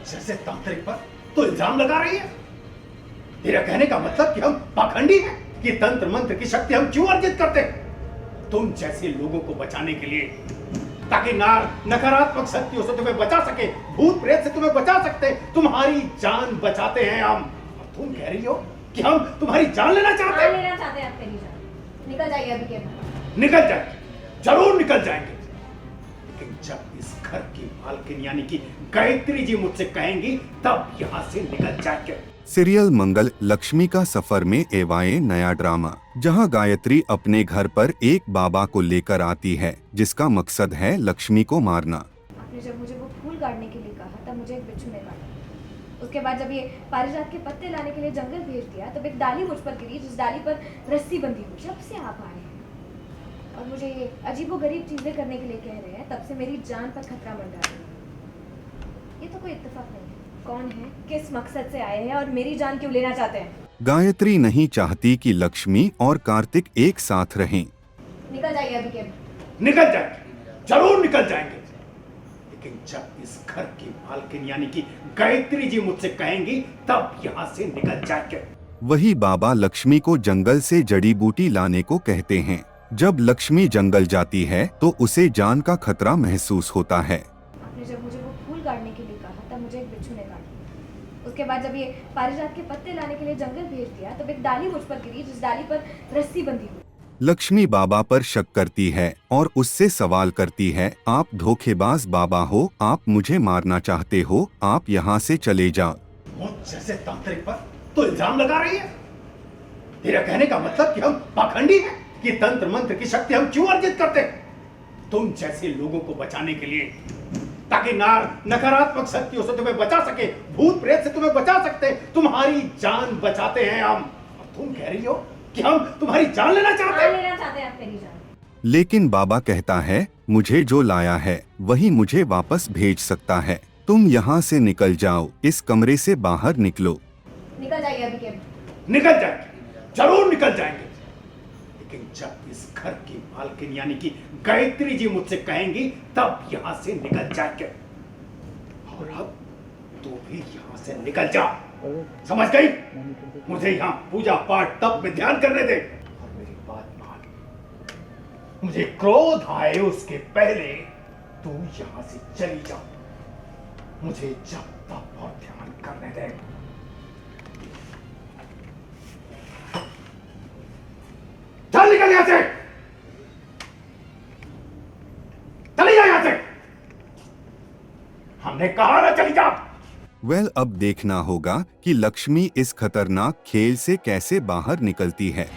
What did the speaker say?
जैसे तांत्रिक पर तो इल्जाम लगा रही है। तेरा कहने का मतलब कि हम पाखंडी हैं कि तंत्र मंत्र की शक्ति हम क्यों अर्जित करते हैं? तुम जैसे लोगों को बचाने के लिए, ताकि नकारात्मक शक्तियों से तुम्हें बचा सके, भूत प्रेत से तुम्हें बचा सकते, तुम्हारी जान बचाते हैं हम। और तुम कह रही हो कि हम तुम्हारी जान लेना चाहते हैं? लेना चाहते हैं आप मेरी जान। निकल जाइए अभी के बाद। निकल जाएंगे, जरूर निकल जाएंगे, लेकिन जब इस घर की मालकिन यानी कि गायत्री जी मुझसे कहेंगी तब यहाँ से निकल जाएंगे। सीरियल मंगल लक्ष्मी का सफर में एवाए नया ड्रामा, जहां गायत्री अपने घर पर एक बाबा को लेकर आती है जिसका मकसद है लक्ष्मी को मारना। आपने जब मुझे वो फूल काटने के लिए कहा तब मुझे एक बिच्छू ने काटा। उसके बाद जब ये पारिजात के पत्ते लाने के लिए जंगल भेज दिया तब एक डाली मुझ पर गिरी जिस डाली पर रस्सी बंधी हुई। जब से आप आए हैं और मुझे ये अजीबोगरीब चीजें करने के लिए कह रहे हैं तब से मेरी जान पर खतरा मंडरा रहा है। ये तो कोई इत्तेफाक नहीं है। कौन है, किस मकसद से आए हैं और मेरी जान क्यों लेना चाहते हैं? गायत्री नहीं चाहती कि लक्ष्मी और कार्तिक एक साथ रहें। निकल जाइए अभी के बाद। निकल जाएंगे, जरूर निकल जाएंगे, लेकिन जब इस घर की मालकिन यानी कि गायत्री जी मुझसे कहेंगी तब यहाँ से निकल जाएंगे। वही बाबा लक्ष्मी को जंगल से जड़ी बूटी लाने को कहते हैं। जब लक्ष्मी जंगल जाती है तो उसे जान का खतरा महसूस होता है। आपने जब मुझे वो फूल काटने के लिए कहा तब मुझे एक बिच्छू ने काटा। उसके बाद जब ये पारिजात के पत्ते लाने के लिए जंगल भेज दिया तब एक डाली मुझ पर गिरी जिस डाली पर रस्सी बंधी हुई। लक्ष्मी बाबा पर शक करती है और उससे सवाल करती है, आप धोखेबाज बाबा हो, आप मुझे मारना चाहते हो, आप यहाँ से चले जाओ। मुझ जैसे तांत्रिक पर तो इल्जाम लगा रही है। तेरा कहने का मतलब कि हम पाखंडी हैं कि तंत्र मंत्र की शक्ति हम क्यों अर्जित करते हैं? तुम जैसे लोगों को बचाने के लिए, ताकि नकारात्मक शक्तियों से तुम्हें बचा सके, भूत प्रेत से तुम्हें बचा सकते, तुम्हारी जान बचाते हैं हम। और तुम कह रही हो कि हम तुम्हारी जान लेना चाहते हैं? लेना चाहते हैं आप मेरी जान। लेकिन बाबा कहता है, मुझे जो लाया है वही मुझे वापस भेज सकता है। तुम यहाँ से निकल जाओ, इस कमरे से बाहर निकलो। निकल जाइए अभी के बाद। निकल जाएंगे, जरूर निकल जाएंगे, लेकिन जब इस घर की मालकिन यानी कि गायत्री जी मुझसे कहेंगी तब यहाँ से निकल जाएंगे। और अब तू भी यहाँ से निकल जा, समझ गई? मुझे यहाँ पूजा पाठ तप में ध्यान करने दे और मेरी बात मान। मुझे क्रोध आए उसके पहले तू यहाँ से चली जा। मुझे जब तप और ध्यान करने दे। चल निकल यहाँ से, चली जा यहाँ से, हमने कहा ना चली जा। वेल, अब देखना होगा कि लक्ष्मी इस खतरनाक खेल से कैसे बाहर निकलती है।